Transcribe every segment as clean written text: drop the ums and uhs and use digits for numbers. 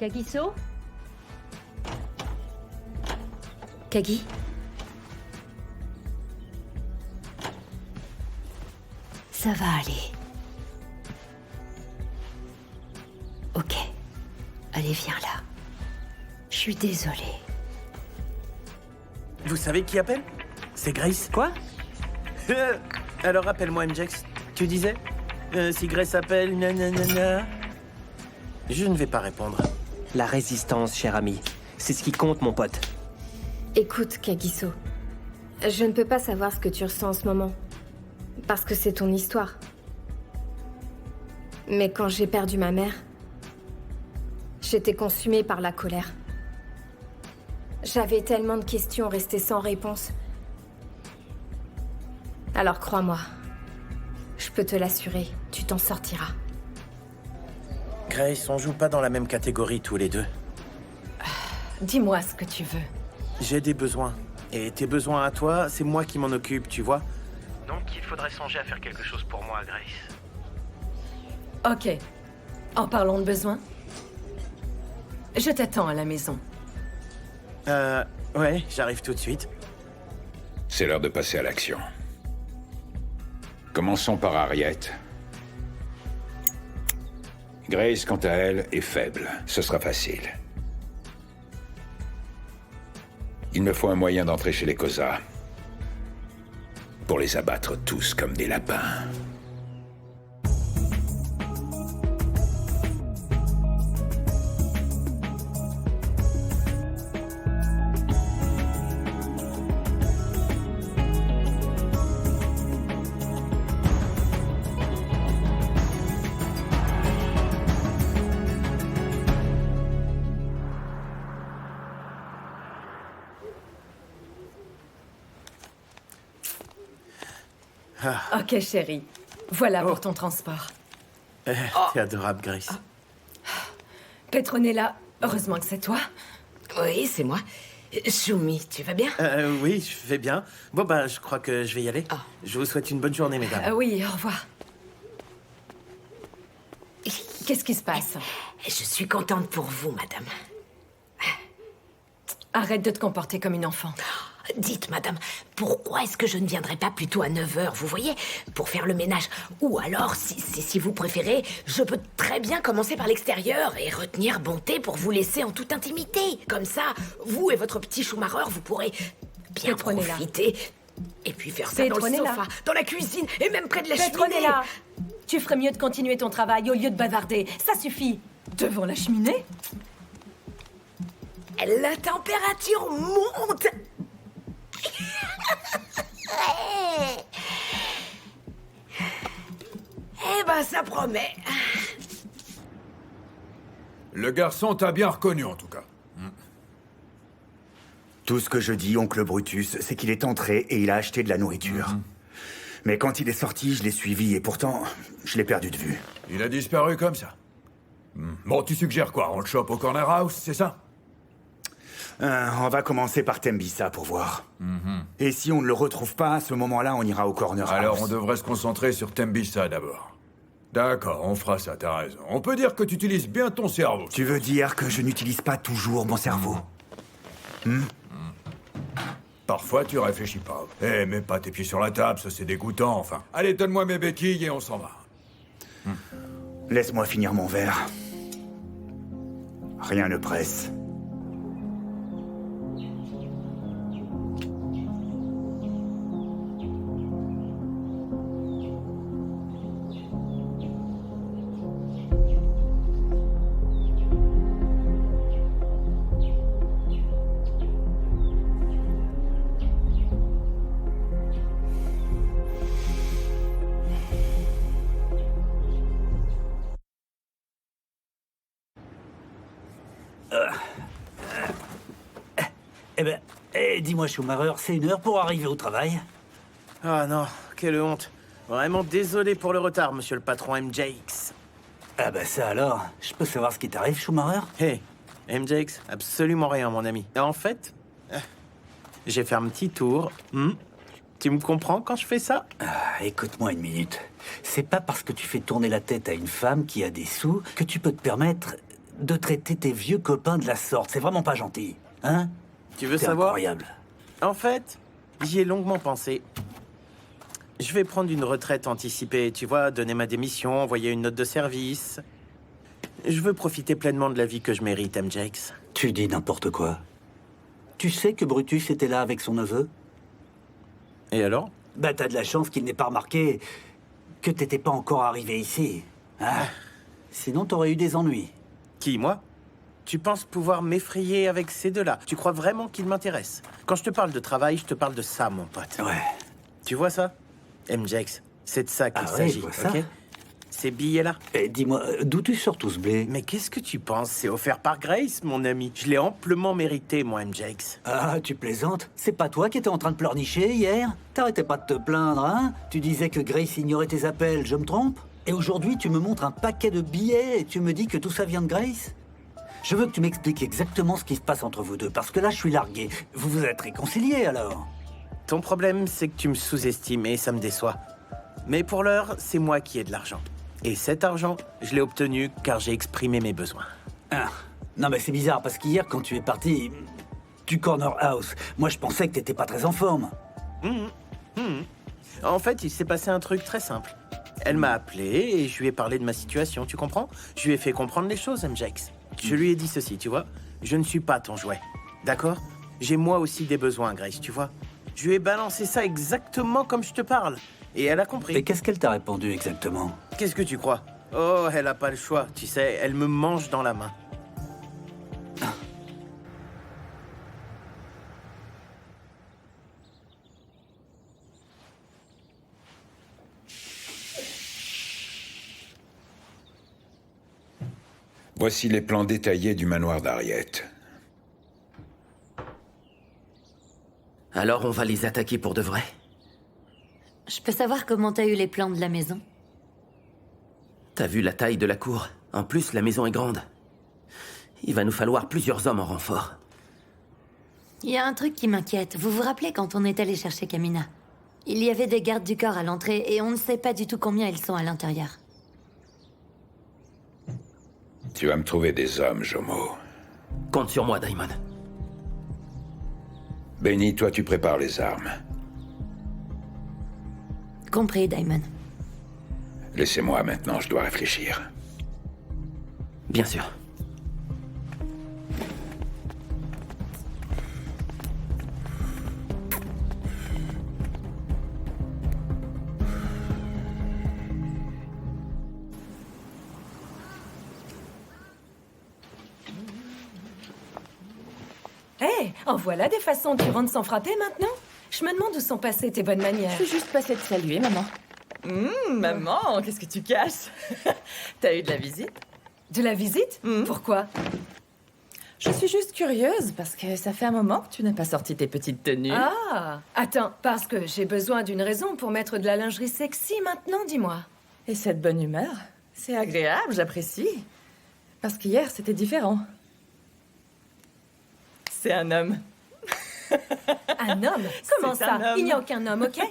Kagiso? Kagi? Ça va aller. Ok. Allez, viens là. Je suis désolée. Vous savez qui appelle? C'est Grace. Quoi? Alors appelle-moi MJX. Tu disais si Grace appelle, nanana... Je ne vais pas répondre. La résistance, cher ami. C'est ce qui compte, mon pote. Écoute, Kagiso. Je ne peux pas savoir ce que tu ressens en ce moment. Parce que c'est ton histoire. Mais quand j'ai perdu ma mère, j'étais consumée par la colère. J'avais tellement de questions restées sans réponse. Alors crois-moi, je peux te l'assurer, tu t'en sortiras. Grace, on joue pas dans la même catégorie tous les deux. Dis-moi ce que tu veux. J'ai des besoins. Et tes besoins à toi, c'est moi qui m'en occupe, tu vois. Donc il faudrait songer à faire quelque chose pour moi, Grace. Ok. En parlant de besoins, je t'attends à la maison. Ouais, j'arrive tout de suite. C'est l'heure de passer à l'action. Commençons par Harriet. Grace, quant à elle, est faible. Ce sera facile. Il me faut un moyen d'entrer chez les Kosa. Pour les abattre tous comme des lapins. Ok, chérie. Voilà pour ton transport. T'es adorable, Grace. Petronella, heureusement que c'est toi. Oui, c'est moi. Shumi, tu vas bien? Oui, je vais bien. Bon, bah, je crois que je vais y aller. Ah. Je vous souhaite une bonne journée, mesdames. Oui, au revoir. Qu'est-ce qui se passe? Je suis contente pour vous, madame. Arrête de te comporter comme une enfant. Dites, madame, pourquoi est-ce que je ne viendrai pas plutôt à 9h, vous voyez, pour faire le ménage? Ou alors, si vous préférez, je peux très bien commencer par l'extérieur et retenir bonté pour vous laisser en toute intimité. Comme ça, vous et votre petit Schumacher, vous pourrez bien Petronella. profiter. Et puis faire ça dans le Petronella. sofa, dans la cuisine et même près de la cheminée. Petronella, tu ferais mieux de continuer ton travail au lieu de bavarder. Ça suffit. Devant la cheminée? La température monte. Eh ben, ça promet. Le garçon t'a bien reconnu, en tout cas. Tout ce que je dis, oncle Brutus, c'est qu'il est entré et il a acheté de la nourriture. Mais quand il est sorti, je l'ai suivi et pourtant, je l'ai perdu de vue. Il a disparu comme ça. Bon, tu suggères quoi? On le chope au Corner House, c'est ça? On va commencer par Tembissa pour voir. Et si on ne le retrouve pas, à ce moment-là, on ira au Corner House. Alors, on devrait se concentrer sur Tembissa d'abord. D'accord, on fera ça, t'as raison. On peut dire que tu utilises bien ton cerveau. Tu veux dire que je n'utilise pas toujours mon cerveau? Parfois, tu réfléchis pas. Eh, mets pas tes pieds sur la table, ça c'est dégoûtant, enfin. Allez, donne-moi mes béquilles et on s'en va. Laisse-moi finir mon verre. Rien ne presse. Dis-moi, Schumacher, c'est 1 heure pour arriver au travail? Ah non, quelle honte. Vraiment désolé pour le retard, monsieur le patron MJX. Ah bah ça alors, je peux savoir ce qui t'arrive, Schumacher? Hey, MJX, absolument rien, mon ami. En fait, j'ai fait un petit tour. Tu me comprends quand je fais ça? Ah, écoute-moi une minute. C'est pas parce que tu fais tourner la tête à une femme qui a des sous que tu peux te permettre de traiter tes vieux copains de la sorte. C'est vraiment pas gentil, hein? Tu veux C'est savoir? incroyable. En fait, j'y ai longuement pensé. Je vais prendre une retraite anticipée, tu vois, donner ma démission, envoyer une note de service. Je veux profiter pleinement de la vie que je mérite, M. Jakes. Tu dis n'importe quoi. Tu sais que Brutus était là avec son neveu? Et alors? Bah, t'as de la chance qu'il n'ait pas remarqué que t'étais pas encore arrivé ici. Hein? Sinon, t'aurais eu des ennuis. Qui, moi? Tu penses pouvoir m'effrayer avec ces deux-là? Tu crois vraiment qu'ils m'intéressent? Quand je te parle de travail, je te parle de ça, mon pote. Ouais. Tu vois ça? M. Jakes, c'est de ça qu'il Ah ouais, s'agit, je vois ça. ok? Ces billets-là. Et dis-moi, d'où tu sors tout ce blé? Mais qu'est-ce que tu penses? C'est offert par Grace, mon ami. Je l'ai amplement mérité, moi, M. Jakes. Ah, tu plaisantes? C'est pas toi qui étais en train de pleurnicher hier? T'arrêtais pas de te plaindre, hein? Tu disais que Grace ignorait tes appels, je me trompe? Et aujourd'hui, tu me montres un paquet de billets et tu me dis que tout ça vient de Grace? Je veux que tu m'expliques exactement ce qui se passe entre vous deux, parce que là, je suis largué. Vous vous êtes réconciliés, alors? Ton problème, c'est que tu me sous-estimes et ça me déçoit. Mais pour l'heure, c'est moi qui ai de l'argent. Et cet argent, je l'ai obtenu car j'ai exprimé mes besoins. Ah. Non, mais c'est bizarre, parce qu'hier, quand tu es parti du Corner House, moi, je pensais que t'étais pas très en forme. En fait, il s'est passé un truc très simple. Elle m'a appelé et je lui ai parlé de ma situation, tu comprends? Je lui ai fait comprendre les choses, M. Jakes. Je lui ai dit ceci, tu vois? Je ne suis pas ton jouet, d'accord? J'ai moi aussi des besoins, Grace, tu vois? Je lui ai balancé ça exactement comme je te parle. Et elle a compris. Et qu'est-ce qu'elle t'a répondu exactement? Qu'est-ce que tu crois? Oh, elle a pas le choix, tu sais, elle me mange dans la main. Voici les plans détaillés du manoir d'Harriet. Alors on va les attaquer pour de vrai? Je peux savoir comment t'as eu les plans de la maison? T'as vu la taille de la cour? En plus, la maison est grande. Il va nous falloir plusieurs hommes en renfort. Il y a un truc qui m'inquiète. Vous vous rappelez quand on est allé chercher Kamina? Il y avait des gardes du corps à l'entrée et on ne sait pas du tout combien ils sont à l'intérieur. Tu vas me trouver des hommes, Jomo. Compte sur moi, Daimon. Benny, toi, tu prépares les armes. Compris, Daimon. Laissez-moi maintenant, je dois réfléchir. Bien sûr. Hé, en voilà des façons de rendre sans frapper maintenant? Je me demande où sont passées tes bonnes manières. Je suis juste passée de saluer, maman. Maman, qu'est-ce que tu caches? T'as eu de la visite? De la visite? Pourquoi? Je suis juste curieuse, parce que ça fait un moment que tu n'as pas sorti tes petites tenues. Ah, attends, parce que j'ai besoin d'une raison pour mettre de la lingerie sexy maintenant, dis-moi. Et cette bonne humeur, c'est agréable, j'apprécie. Parce qu'hier, c'était différent. C'est un homme. Un homme? Comment C'est ça? un homme. Il n'y a aucun homme, ok?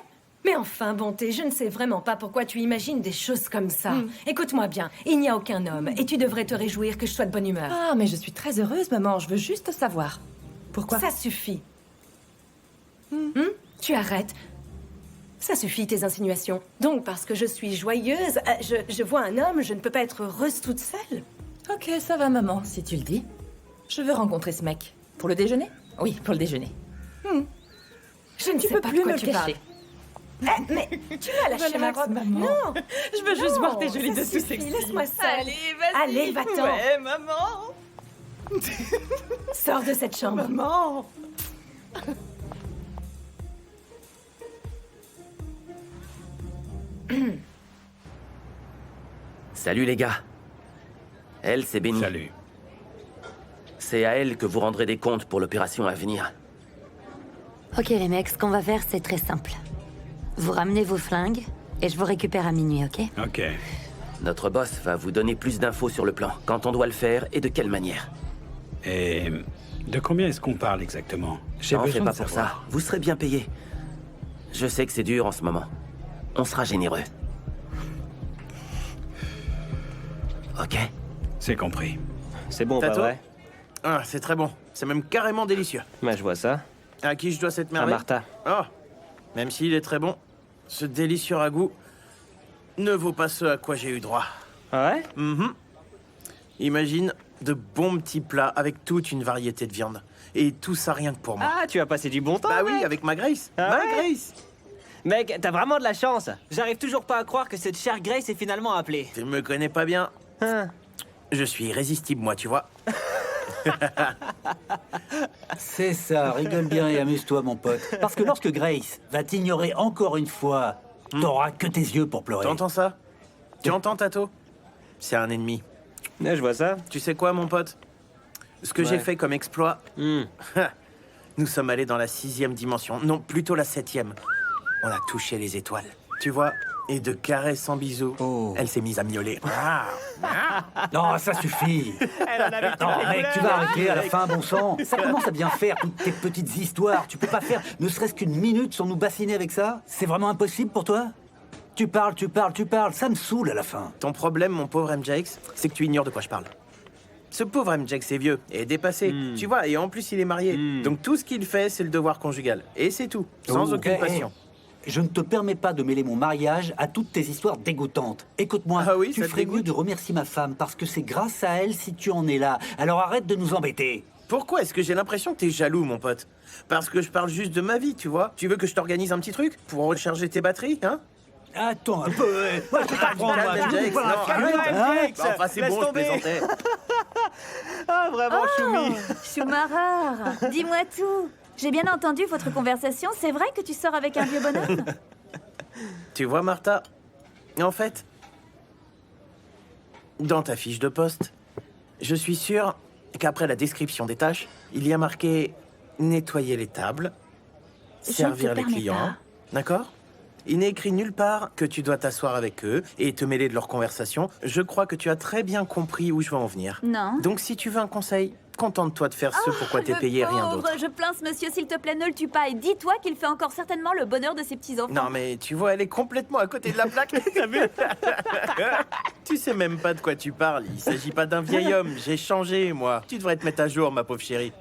Mais enfin, bonté, je ne sais vraiment pas pourquoi tu imagines des choses comme ça. Écoute-moi bien, il n'y a aucun homme, et tu devrais te réjouir que je sois de bonne humeur. Ah, mais je suis très heureuse, maman. Je veux juste savoir. Pourquoi? Ça suffit. Tu arrêtes. Ça suffit, tes insinuations. Donc, parce que je suis joyeuse, je vois un homme, je ne peux pas être heureuse toute seule. Ok, ça va, maman, si tu le dis. Je veux rencontrer ce mec. Pour le déjeuner? Oui, pour le déjeuner. Je ne Tu sais peux pas plus de quoi me tu le parles. cacher. Mais tu vas lâcher ma Relax, robe. maman. Non, Je veux juste non, voir tes jolies ça dessous suffit, sexy. laisse-moi ça. Allez, vas-y. Allez, va-t'en. Ouais, maman. Sors de cette chambre. Maman. Salut les gars. Elle, c'est Benny. Salut. C'est à elle que vous rendrez des comptes pour l'opération à venir. Ok, les mecs, ce qu'on va faire, c'est très simple. Vous ramenez vos flingues et je vous récupère à minuit, ok? Ok. Notre boss va vous donner plus d'infos sur le plan, quand on doit le faire et de quelle manière. Et de combien est-ce qu'on parle exactement? J'ai N'en fais besoin pas de pour savoir. ça. Vous serez bien payé. Je sais que c'est dur en ce moment. On sera généreux. Ok? C'est compris. C'est bon, pas Tato? vrai? Ah, c'est très bon. C'est même carrément délicieux. Ouais, je vois ça. À qui je dois cette À merveille? Martha. Oh, même s'il est très bon, ce délicieux ragoût ne vaut pas ce à quoi j'ai eu droit. Ah ouais? Imagine de bons petits plats avec toute une variété de viande. Et tout ça rien que pour moi. Ah, tu as passé du bon temps, Bah oui, mec. avec ma Grace. Ah ma ouais? Grace. Mec, t'as vraiment de la chance. J'arrive toujours pas à croire que cette chère Grace est finalement appelée. Tu me connais pas bien. Hein. Je suis irrésistible, moi, tu vois. C'est ça, rigole bien et amuse-toi, mon pote. Parce que lorsque Grace va t'ignorer encore une fois, t'auras que tes yeux pour pleurer. T'entends ça? Tu entends, Tato? C'est un ennemi. Ouais, je vois ça. Tu sais quoi, mon pote? Ce que Ouais. j'ai fait comme exploit, nous sommes allés dans la 6e dimension. Non, plutôt la 7e. On a touché les étoiles. Tu vois? Et de caresses en bisous, elle s'est mise à miauler. Non, ça suffit. Elle en avait Non, toutes les mec, tu couleurs. vas arrêter à la fin, bon sang. Ça commence à bien faire, toutes tes petites histoires. Tu peux pas faire ne serait-ce qu'une minute sans nous bassiner avec ça? C'est vraiment impossible pour toi? Tu parles, ça me saoule à la fin. Ton problème, mon pauvre MJX, c'est que tu ignores de quoi je parle. Ce pauvre MJX est vieux et dépassé, tu vois, et en plus il est marié. Donc tout ce qu'il fait, c'est le devoir conjugal. Et c'est tout, sans Oh, aucune passion. Je ne te permets pas de mêler mon mariage à toutes tes histoires dégoûtantes. Écoute-moi, Ah oui, tu ça te ferais mieux dégoûte? de remercier ma femme parce que c'est grâce à elle si tu en es là. Alors arrête de nous embêter. Pourquoi est-ce que j'ai l'impression que t'es jaloux, mon pote? Parce que je parle juste de ma vie, tu vois. Tu veux que je t'organise un petit truc pour recharger tes batteries, hein? Attends un peu. Moi, je peux pas prendre, moi. Tu MJX, veux pas la non, faire, arrête, hein? MJX. Enfin, c'est Laisse bon, je tomber. plaisantais. Ah, vraiment, Choumi. Schumacher, dis-moi tout. J'ai bien entendu votre conversation. C'est vrai que tu sors avec un vieux bonhomme? Tu vois, Martha, en fait, dans ta fiche de poste, je suis sûr qu'après la description des tâches, il y a marqué nettoyer les tables, Je ne servir te les permets clients, pas. d'accord? Il n'est écrit nulle part que tu dois t'asseoir avec eux et te mêler de leur conversation. Je crois que tu as très bien compris où je veux en venir. Non. Donc si tu veux un conseil, contente-toi de faire ce pourquoi t'es Le payé, rien pauvre, d'autre. je plains ce monsieur, s'il te plaît, ne le tue pas. Et dis-toi qu'il fait encore certainement le bonheur de ses petits-enfants. Non mais tu vois, elle est complètement à côté de la plaque. T'as vu? Tu sais même pas de quoi tu parles. Il s'agit pas d'un vieil homme. J'ai changé, moi. Tu devrais te mettre à jour, ma pauvre chérie.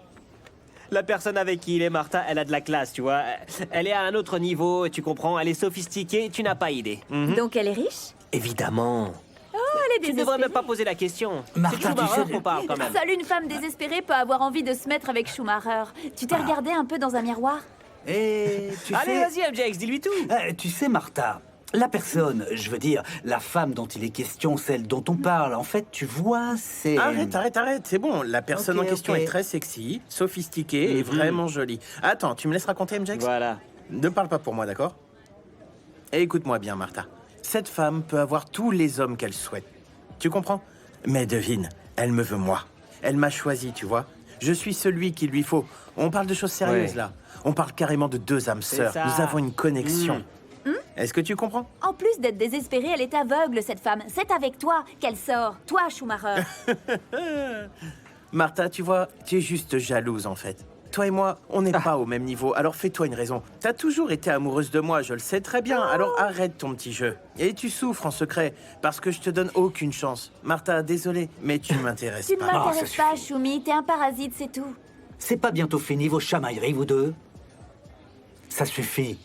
La personne avec qui il est, Martha, elle a de la classe, tu vois. Elle est à un autre niveau, tu comprends. Elle est sophistiquée, tu n'as pas idée. Donc elle est riche? Évidemment. Oh, elle est Tu désespérée. devrais même pas poser la question. Martha, C'est tu Schumacher sais- qu'on parle quand même. Seule une femme désespérée peut avoir envie de se mettre avec Schumacher. Tu t'es regardé un peu dans un miroir? Et tu Allez, sais... vas-y, MJX, dis-lui tout. Tu sais, Martha, la personne, je veux dire, la femme dont il est question, celle dont on parle, en fait, tu vois, c'est... Arrête. C'est bon. La personne Ok, en question ok. est très sexy, sophistiquée et vraiment jolie. Attends, tu me laisses raconter, MJX? Voilà. Ne parle pas pour moi, d'accord? Et écoute-moi bien, Martha. Cette femme peut avoir tous les hommes qu'elle souhaite. Tu comprends? Mais devine, elle me veut moi. Elle m'a choisi, tu vois. Je suis celui qu'il lui faut. On parle de choses sérieuses, Ouais. là. On parle carrément de deux âmes C'est sœurs. ça. Nous avons une connexion. Est-ce que tu comprends? En plus d'être désespérée, elle est aveugle, cette femme. C'est avec toi qu'elle sort. Toi, Schumacher. Martha, tu vois, tu es juste jalouse, en fait. Toi et moi, on n'est pas au même niveau, alors fais-toi une raison. T'as toujours été amoureuse de moi, je le sais très bien, alors arrête ton petit jeu. Et tu souffres en secret, parce que je te donne aucune chance. Martha, désolé, mais tu m'intéresses Tu ne pas. m'intéresses pas, Choumi. T'es un parasite, c'est tout. C'est pas bientôt fini vos chamailleries, vous deux? Ça suffit.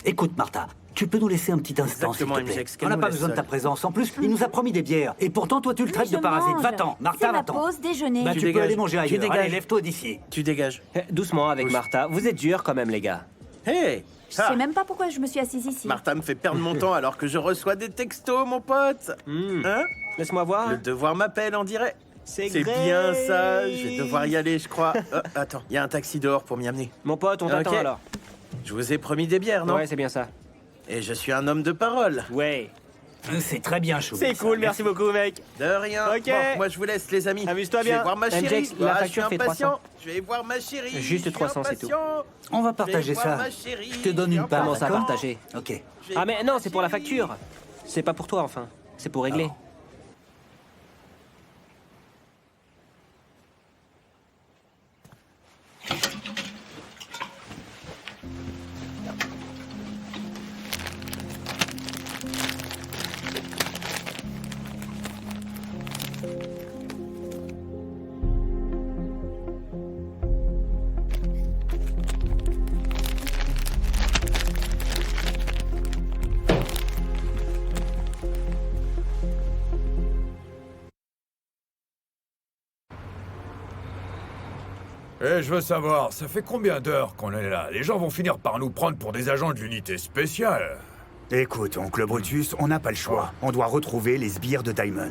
Écoute, Martha, tu peux nous laisser un petit instant, s'il Exactement, te plaît. MJX, qu'elle On n'a nous pas laisse besoin de ta seuls. présence. En plus, il nous a promis des bières. Et pourtant, toi, tu le traites de parasite. Va-t'en, Martha, C'est ma va-t'en. pause déjeuner. Bah, Tu tu peux dégages. aller manger Tu ailleurs. dégages. Allez, lève-toi d'ici. Tu dégages. Doucement avec Martha. Vous êtes durs quand même, les gars. Hé Je sais même pas pourquoi je me suis assise ici. Martha me fait perdre mon temps alors que je reçois des textos, mon pote. Hein? Laisse-moi voir. Le devoir m'appelle, on dirait. C'est bien ça, je vais devoir y aller, je crois. Attends, il y a un taxi dehors pour m'y amener. Mon pote, on t'attend Ok. alors. Je vous ai promis des bières, non? Ouais, c'est bien ça. Et je suis un homme de parole. Ouais. C'est très bien, Chou. C'est cool, merci beaucoup, mec. De rien. Ok. Bon, moi je vous laisse, les amis. Amuse-toi Je vais bien. voir ma MJX, chérie. la Ah, facture je suis fait impatient. 300. Je vais voir ma chérie. Juste Je suis 300, c'est tout. impatient. On va Je partager vais voir ça. ma chérie. Je te donne une part, Comment ça, d'accord? partager? Ok. Ah mais non, c'est pour la facture. C'est pas pour toi, enfin. C'est pour régler. Et je veux savoir, ça fait combien d'heures qu'on est là? Les gens vont finir par nous prendre pour des agents d'unité spéciale. Écoute, oncle Brutus, on n'a pas le choix. On doit retrouver les sbires de Diamond.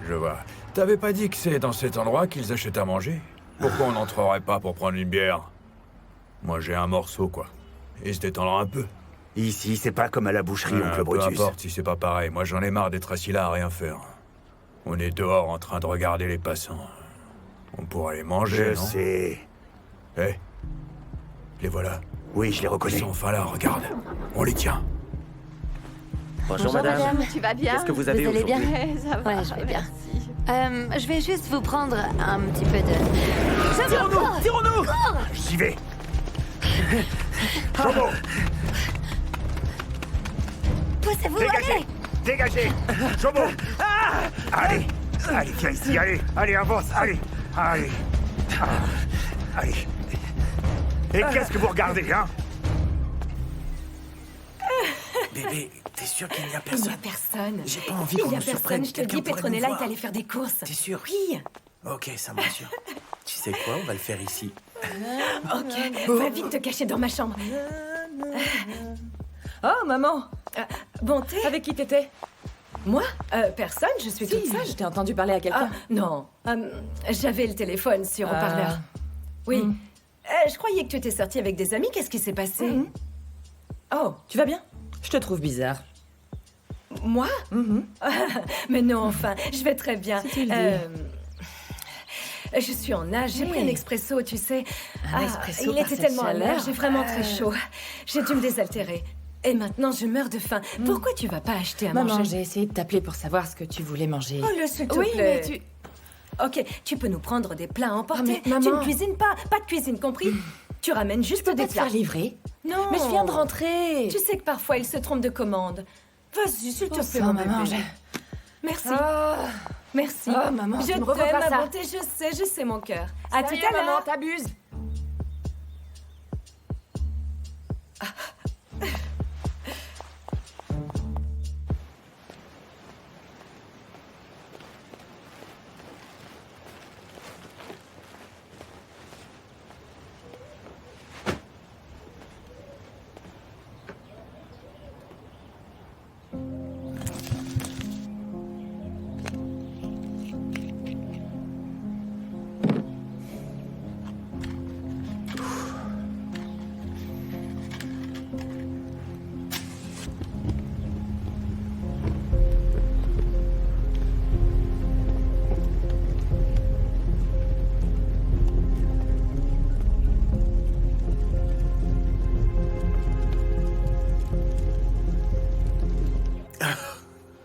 Je vois. T'avais pas dit que c'est dans cet endroit qu'ils achètent à manger? Pourquoi on n'entrerait pas pour prendre une bière? Moi, j'ai un morceau, quoi. Et se détendre un peu. Ici, c'est pas comme à la boucherie, oncle Brutus. Peu importe si c'est pas pareil. Moi, j'en ai marre d'être assis là à rien faire. On est dehors en train de regarder les passants. On pourrait les manger, Je non? sais. Eh, les voilà. Oui, je les reconnais. Ils sont enfin là, regarde. On les tient. Bonjour madame. Tu vas bien? Qu'est-ce que vous avez Vous allez bien? aujourd'hui? Ça va, Ouais, je vais bien. merci. Je vais juste vous prendre un petit peu de... Tirons-nous! Tirons-nous! J'y vais. Chobo! Poussez-vous, Dégagez! allez! Dégagez! Chobo! Allez! Allez, viens ici, allez! Allez, avance, allez! Allez! Allez! Et qu'est-ce que vous regardez, hein? Bébé, t'es sûr qu'il n'y a Il personne? n'y a personne. J'ai pas envie Il qu'on n'y a nous personne, surprenne. je te Quelqu'un dis, pourrait Petronella nous est voir. allée faire des courses. T'es sûr? Oui. Ok, ça me rassure. Tu sais quoi, on va le faire ici. Ok, va vite te cacher dans ma chambre. Oh, maman. Bonté. Avec qui t'étais? Moi Personne, je suis toute seule. Je t'ai entendu parler à quelqu'un. Non, j'avais le téléphone sur haut-parleur. Oui. Je croyais que tu étais sortie avec des amis. Qu'est-ce qui s'est passé? Oh, tu vas bien? Je te trouve bizarre. Moi Mais non, enfin, je vais très bien. Si tu le Je suis en nage, j'ai pris un expresso, tu sais. Expresso il par était cette tellement amer, chaleur. j'ai vraiment très chaud. J'ai dû me désaltérer. Et maintenant, je meurs de faim. Pourquoi tu vas pas acheter à Maman, manger? j'ai essayé de t'appeler pour savoir ce que tu voulais manger. Oh, le s'il te Oui, plaît. mais tu... Ok, tu peux nous prendre des plats à emporter. Ah, mais maman- Tu ne cuisines pas, pas de cuisine, compris? Tu ramènes juste peux des pas te plats. faire livrer? Non. Mais je viens de rentrer. Tu sais que parfois, ils se trompent de commande. Vas-y, s'il te plaît, sang, mon maman, bébé. Merci. Merci. Oh, maman, je tu me t'aime, revois pas ma ça. bonté, je sais, mon cœur. À tout Sérieux, à l'heure. maman, t'abuses.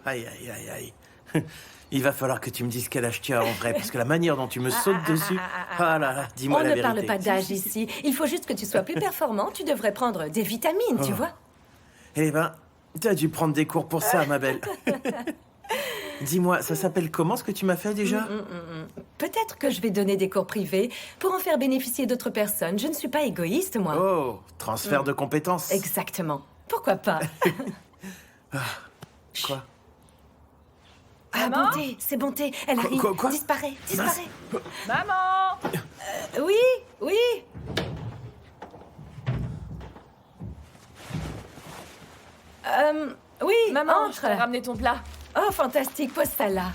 Aïe, aïe, aïe, aïe. Il va falloir que tu me dises quel âge tu as en vrai, parce que la manière dont tu me sautes dessus... Ah là là, dis-moi On la ne vérité. parle pas d'âge ici. Il faut juste que tu sois plus performant. Tu devrais prendre des vitamines, tu vois. Eh ben, t'as dû prendre des cours pour ça, ma belle. Dis-moi, ça s'appelle comment ce que tu m'as fait déjà? Peut-être que je vais donner des cours privés pour en faire bénéficier d'autres personnes. Je ne suis pas égoïste, moi. Oh, transfert de compétences. Exactement. Pourquoi pas? Quoi? Ah, Maman bonté, c'est bonté. Elle arrive. Quoi Disparaît, disparaît. Maman! Oui, oui. Oui, Maman, entre. je t'ai ramené ton plat. Oh, fantastique, pose ça là.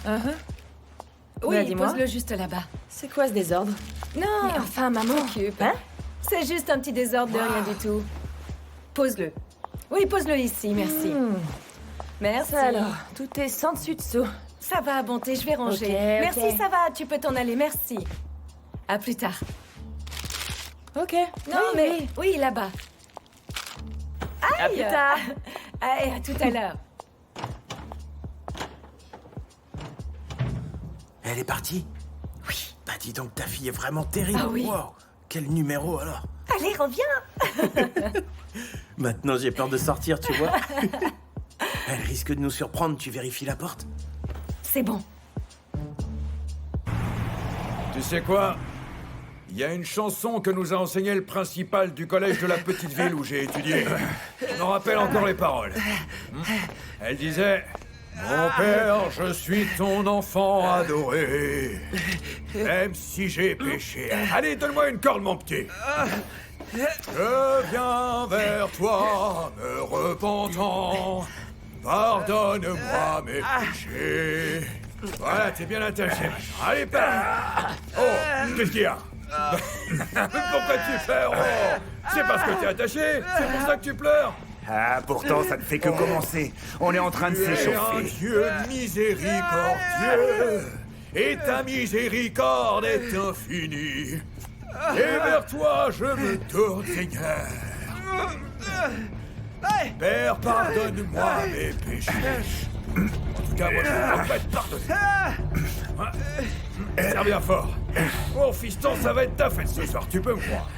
Oui, Bah, dis-moi. pose-le juste là-bas. C'est quoi ce désordre? Non, Mais enfin, maman. t'occupe. C'est juste un petit désordre de rien du tout. Pose-le. Oui, pose-le ici, merci. Merci. Ça alors, tout est sans dessus dessous. Ça va, bonté, je vais ranger. Ok, Merci, ok. ça va, tu peux t'en aller, merci. À plus tard. Ok. Non, mais oui, là-bas. À plus tard. Allez, à tout à l'heure. Elle est partie? Oui. Bah dis donc, ta fille est vraiment terrible. Ah oui. Wow. Quel numéro alors? Allez, reviens. Maintenant, j'ai peur de sortir, tu vois. Elle risque de nous surprendre, tu vérifies la porte? C'est bon. Tu sais quoi? Il y a une chanson que nous a enseignée le principal du collège de la petite ville où j'ai étudié. Je me rappelle encore les paroles. Elle disait Mon père, je suis ton enfant adoré. Même si j'ai péché. Allez, donne-moi une corde, mon petit. Je viens vers toi, me repentant. Pardonne-moi mes péchés. Voilà, t'es bien attaché. Allez, pars. Oh, qu'est-ce qu'il y a? Pourquoi tu pleures? Oh, c'est parce que t'es attaché? C'est pour ça que tu pleures? Ah, pourtant, ça ne fait que commencer. On est en train de Tu es un s'échauffer. Dieu miséricordieux, et ta miséricorde est infinie. Et vers toi, je me tourne, Seigneur. Père, pardonne-moi mes péchés. En tout cas, moi, je ne peux pas te pardonner. Serre bien fort. Oh, fiston, ça va être ta fête ce soir, tu peux me croire.